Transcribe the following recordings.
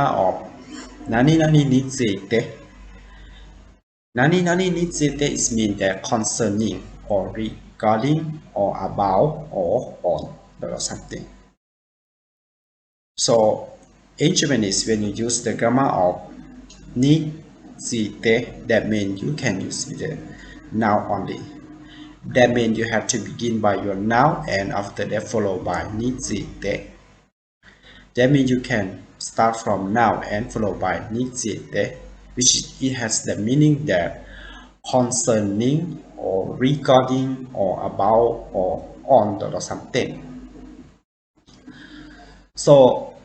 of 何々について 何々について is mean that concerning or regarding or about or on or something. So in Japanese, when you use the grammar of について, that means you can use the noun only. That means you have to begin by your noun and after that followed by について. That means you can start from noun and followed by について, which it has the meaning that concerning or regarding or about or on or something. So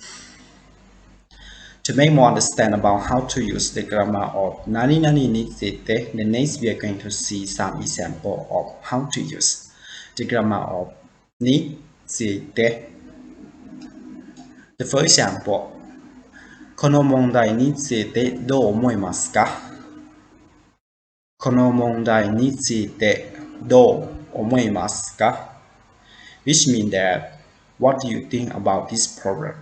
to make more understand about how to use the grammar of 何々について, the next we are going to see some example of how to use the grammar of について. The first example, この問題についてどう思いますか? この問題についてどう思いますか? Which means that, what do you think about this problem?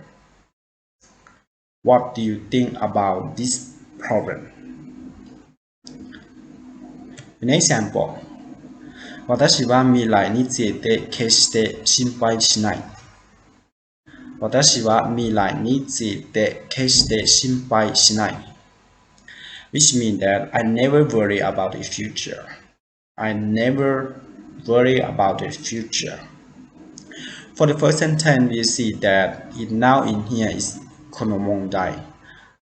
What do you think about this problem? An example, 私は未来について決して心配しない。私は未来について決して心配しない。Which means that I never worry about the future. I never worry about the future. For the first sentence, we see that it now in here is この問題.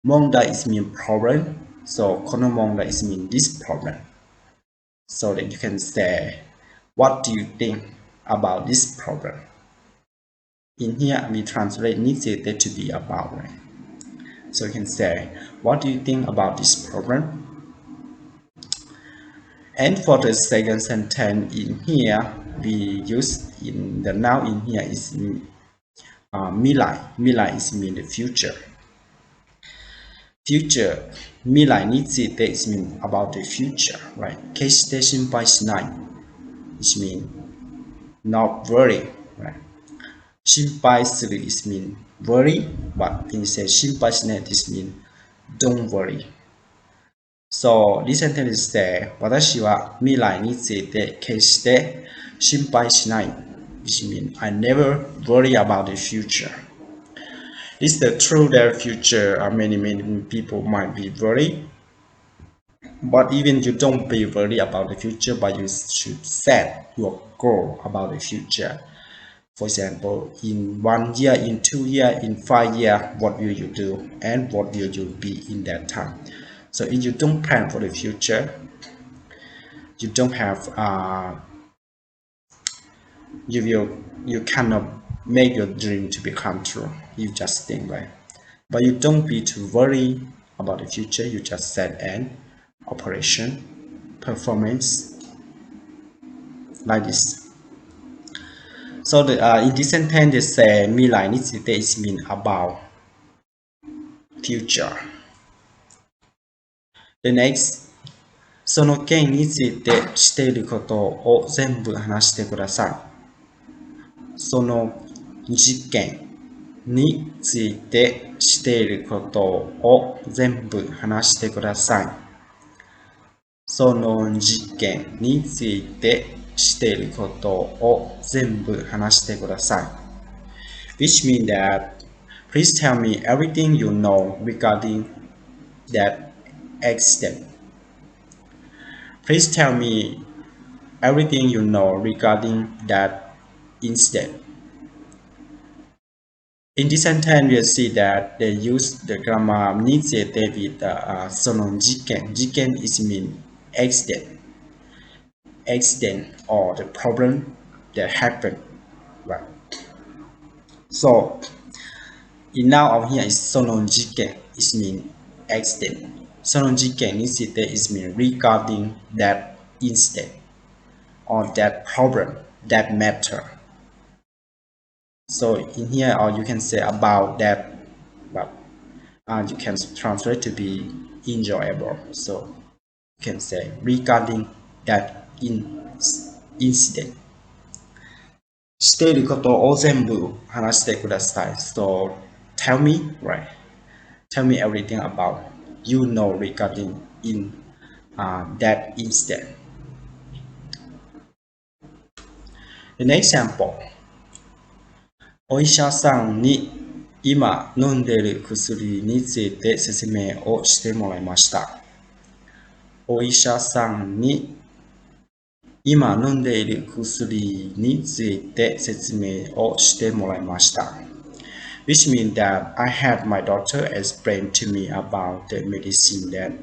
問題 is mean problem. So この問題 is mean this problem. So that you can say, what do you think about this problem? In here, we translate について to be about. Right? So you can say, what do you think about this problem? And for the second sentence in here, we use in the noun in here is 未来. 未来 is mean the future. Future, 未来について is mean about the future, right? 決して心配しない is mean not worry, right? 心配する is mean worry, but instead 心配しない is mean don't worry. So this sentence says, 私は未来について決して心配しない which means I never worry about the future. It's the true that future many people might be worried, but even you don't be worried about the future, but you should set your goal about the future. For example, in 1 year, in 2 years, in 5 years, what will you do and what will you be in that time? So if you don't plan for the future, you don't have you cannot make your dream to become true. You just think, right? But you don't be too worried about the future. You just set an operation, performance, like this. So in this sentence, they say 未来について is mean about future. The next, その件についてしていることを全部話してください。その事件についてしていることを全部話してください。その事件についてしていることを全部話してください。Which means that, please tell me everything you know regarding that accident. Please tell me everything you know regarding that incident. In this sentence, we'll see that they use the grammar について with その事件. 事件 is mean accident. Accident or the problem that happened. Right. So, in now of here is その事件 is mean accident. その事件について is mean regarding that incident or that problem, that matter. So in here, or you can say about that, but you can translate to be enjoyable. So you can say regarding that incident. していることを全部話してください. So tell me, right? tell me everything about you know regarding in that incident. An example. お医者さんに今飲んでいる薬について説明をしてもらいました。お医者さんに今飲んでいる薬について説明をしてもらいました。Which means that I had my doctor explain to me about the medicine that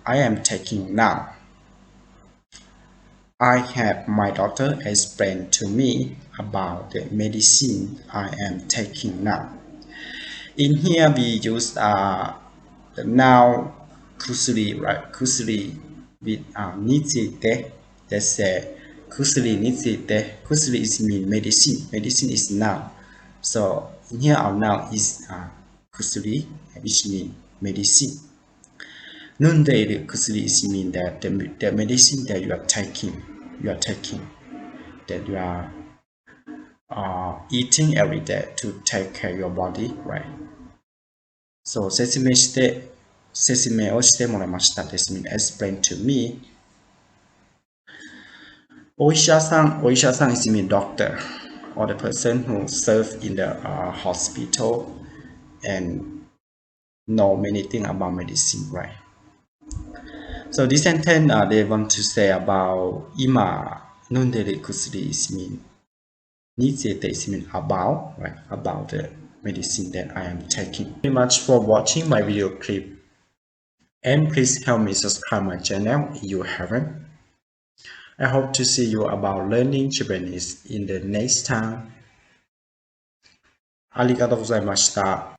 I am taking now. I had my doctor explain to me about the medicine I am taking now. In here we use the noun 薬 right? 薬 with について let's say 薬について 薬 is mean medicine. Medicine is noun. So in here our noun is 薬 which mean medicine. 飲んでいる薬 is mean that the medicine that you are taking that you are eating every day to take care of your body, right? So 説明をしてもらいました。This means explain to me. お医者さん is mean doctor or the person who serve in the hospital and know many things about medicine, right? So this sentence they want to say about 今飲んでる薬 is mean について is mean about, right? About the medicine that I am taking. Thank you very much for watching my video clip. And please help me subscribe my channel if you haven't. I hope to see you about learning Japanese in the next time. ありがとうございました。